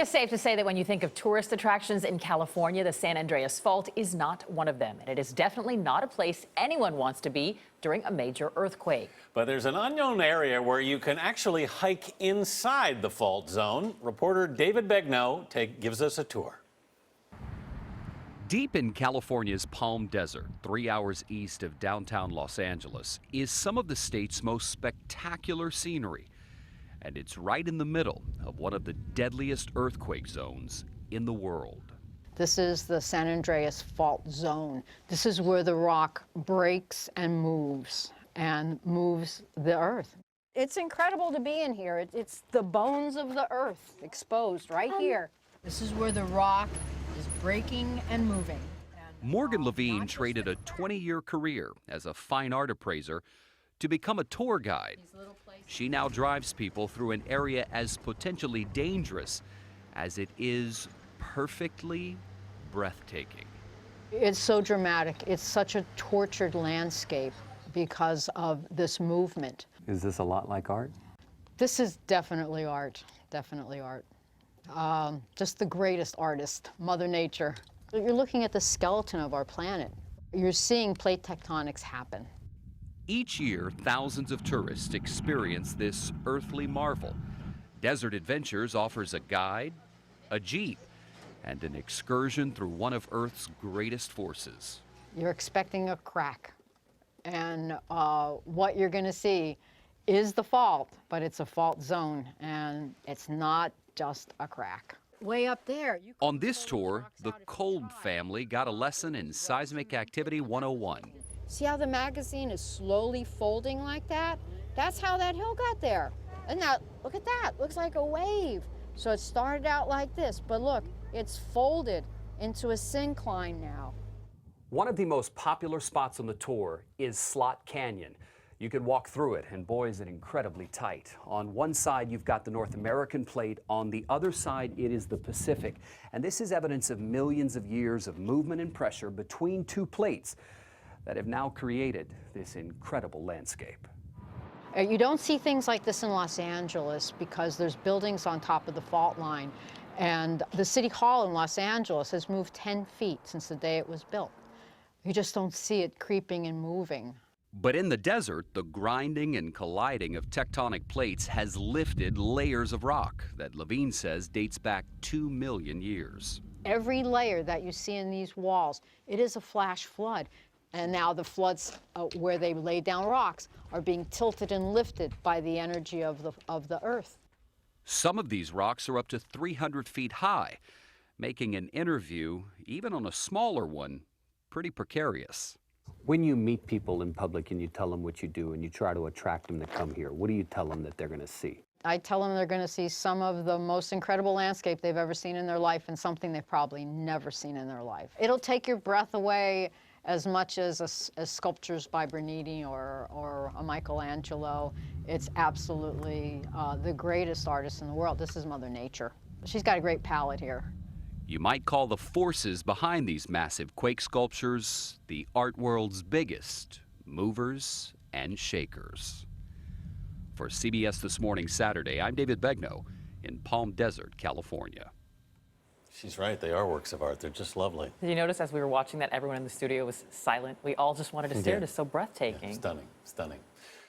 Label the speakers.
Speaker 1: is safe to say that when you think of tourist attractions in California, the San Andreas Fault is not one of them. And it is definitely not a place anyone wants to be during a major earthquake.
Speaker 2: But there's an unknown area where you can actually hike inside the fault zone. Reporter David Begnaud gives us a tour.
Speaker 3: Deep in California's Palm Desert, 3 hours east of downtown Los Angeles, is some of the state's most spectacular scenery. And it's right in the middle of one of the deadliest earthquake zones in the world.
Speaker 4: This is the San Andreas Fault zone. This is where the rock breaks and moves the earth. It's incredible to be in here. It's the bones of the earth exposed right here. This is where the rock is breaking and moving.
Speaker 3: Morgan Levine traded a 20-year career as a fine art appraiser to become a tour guide. She now drives people through an area as potentially dangerous as it is perfectly breathtaking.
Speaker 4: It's so dramatic. It's such a tortured landscape because of this movement.
Speaker 5: Is this a lot like art?
Speaker 4: This is definitely art, definitely art. Just the greatest artist, Mother Nature. You're looking at the skeleton of our planet. You're seeing plate tectonics happen.
Speaker 3: Each year, thousands of tourists experience this earthly marvel. Desert Adventures offers a guide, a jeep, and an excursion through one of Earth's greatest forces.
Speaker 4: You're expecting a crack, and what you're going to see is the fault, but it's a fault zone, and it's not just a crack. Way up there.
Speaker 3: On this tour, the Kolb family got a lesson in Seismic Activity 101.
Speaker 4: See how the magazine is slowly folding like that? That's how that hill got there. And now, look at that, looks like a wave. So it started out like this, but look, it's folded into a syncline now.
Speaker 5: One of the most popular spots on the tour is Slot Canyon. You can walk through it, and boy, is it incredibly tight. On one side, you've got the North American plate. On the other side, it is the Pacific. And this is evidence of millions of years of movement and pressure between two plates that have now created this incredible landscape.
Speaker 4: You don't see things like this in Los Angeles because there's buildings on top of the fault line. And the City Hall in Los Angeles has moved 10 feet since the day it was built. You just don't see it creeping and moving.
Speaker 3: But in the desert, the grinding and colliding of tectonic plates has lifted layers of rock that Levine says dates back 2 million years.
Speaker 4: Every layer that you see in these walls, it is a flash flood. And now the floods where they lay down rocks are being tilted and lifted by the energy of the earth.
Speaker 3: Some of these rocks are up to 300 feet high, making an interview, even on a smaller one, pretty precarious.
Speaker 5: When you meet people in public and you tell them what you do and you try to attract them to come here, what do you tell them that they're going to see?
Speaker 4: I tell them they're going to see some of the most incredible landscape they've ever seen in their life and something they've probably never seen in their life. It'll take your breath away as much as sculptures by Bernini or a Michelangelo. It's absolutely the greatest artist in the world. This is Mother Nature. She's got a great palette here.
Speaker 3: You might call the forces behind these massive quake sculptures the art world's biggest movers and shakers. For CBS This Morning Saturday, I'm David Begnaud in Palm Desert, California.
Speaker 2: She's right, they are works of art. They're just lovely.
Speaker 1: Did you notice as we were watching that everyone in the studio was silent? We all just wanted to stare. It is so breathtaking.
Speaker 2: Yeah, stunning, stunning.